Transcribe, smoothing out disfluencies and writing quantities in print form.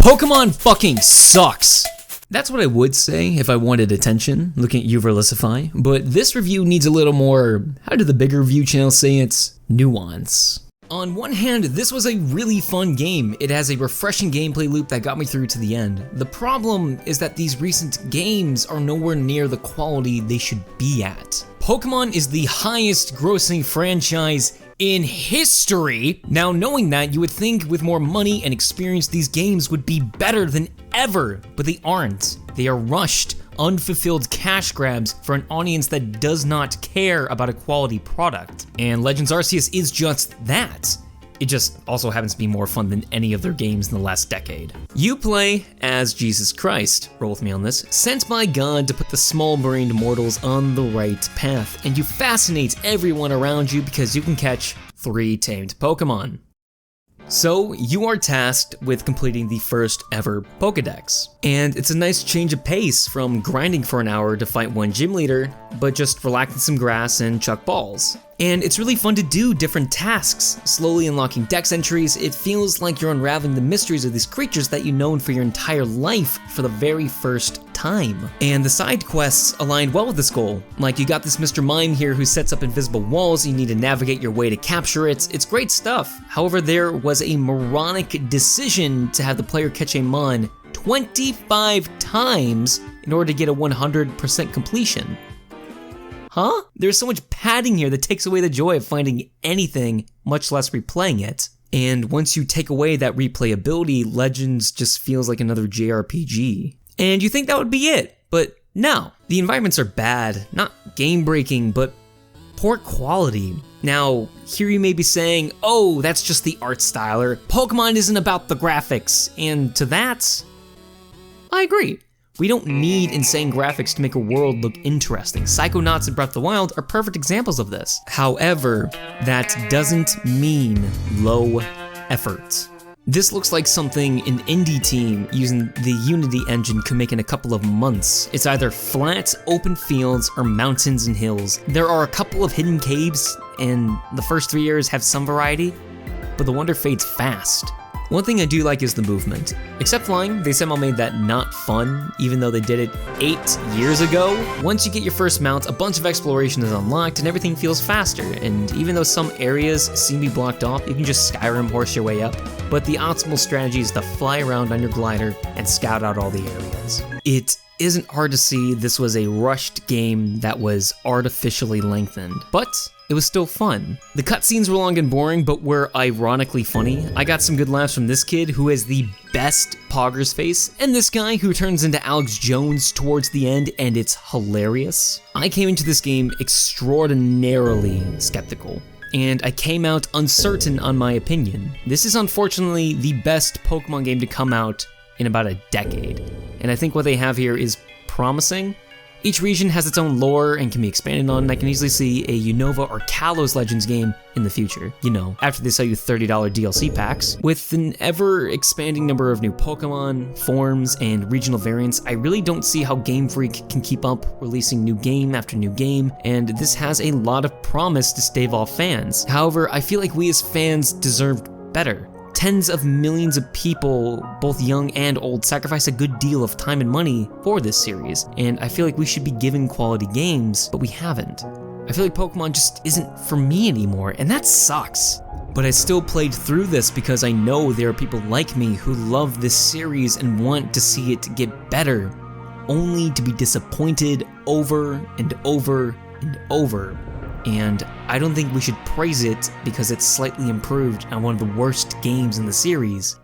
Pokemon fucking sucks. That's what I would say if I wanted attention, looking at you, Verlicify, but this review needs a little more, how do the bigger review channels say it, nuance. On one hand, this was a really fun game. It has a refreshing gameplay loop that got me through to the end. The problem is that these recent games are nowhere near the quality they should be at. Pokemon is the highest grossing franchise in history. Now, knowing that, you would think with more money and experience these games would be better than ever, but they aren't. They are rushed, unfulfilled cash grabs for an audience that does not care about a quality product. And Legends Arceus is just that. It just also happens to be more fun than any of their games in the last decade. You play as Jesus Christ, roll with me on this, sent by God to put the small-brained mortals on the right path, and you fascinate everyone around you because you can catch 3 tamed Pokemon. So, you are tasked with completing the first ever Pokedex. And it's a nice change of pace from grinding for an hour to fight one gym leader, but just relax in some grass and chuck balls. And it's really fun to do different tasks, slowly unlocking dex entries. It feels like you're unraveling the mysteries of these creatures that you've known for your entire life for the very first time. And the side quests aligned well with this goal. Like, you got this Mr. Mime here who sets up invisible walls, you need to navigate your way to capture it. It's great stuff. However, there was a moronic decision to have the player catch a Mon 25 times in order to get a 100% completion. Huh? There's so much padding here that takes away the joy of finding anything, much less replaying it. And once you take away that replayability, Legends just feels like another JRPG. And you think that would be it, but no. The environments are bad, not game-breaking, but poor quality. Now, here you may be saying, oh, that's just the art style, or Pokemon isn't about the graphics, and to that, I agree. We don't need insane graphics to make a world look interesting. Psychonauts and Breath of the Wild are perfect examples of this. However, that doesn't mean low effort. This looks like something an indie team using the Unity engine could make in a couple of months. It's either flat, open fields, or mountains and hills. There are a couple of hidden caves, and the first 3 areas have some variety, but the wonder fades fast. One thing I do like is the movement. Except flying, they somehow made that not fun, even though they did it 8 years ago. Once you get your first mount, a bunch of exploration is unlocked and everything feels faster, and even though some areas seem to be blocked off, you can just Skyrim horse your way up. But the optimal strategy is to fly around on your glider and scout out all the areas. It isn't hard to see this was a rushed game that was artificially lengthened, but it was still fun. The cutscenes were long and boring, but were ironically funny. I got some good laughs from this kid who has the best Pogger's face, and this guy who turns into Alex Jones towards the end, and it's hilarious. I came into this game extraordinarily skeptical, and I came out uncertain on my opinion. This is unfortunately the best Pokemon game to come out in about a decade, and I think what they have here is promising. Each region has its own lore and can be expanded on, and I can easily see a Unova or Kalos Legends game in the future. You know, after they sell you $30 DLC packs. With an ever-expanding number of new Pokemon, forms, and regional variants, I really don't see how Game Freak can keep up releasing new game after new game, and this has a lot of promise to stave off fans. However, I feel like we as fans deserved better. Tens of millions of people, both young and old, sacrifice a good deal of time and money for this series, and I feel like we should be given quality games, but we haven't. I feel like Pokemon just isn't for me anymore, and that sucks. But I still played through this because I know there are people like me who love this series and want to see it get better, only to be disappointed over and over and over. And I don't think we should praise it because it's slightly improved on one of the worst games in the series.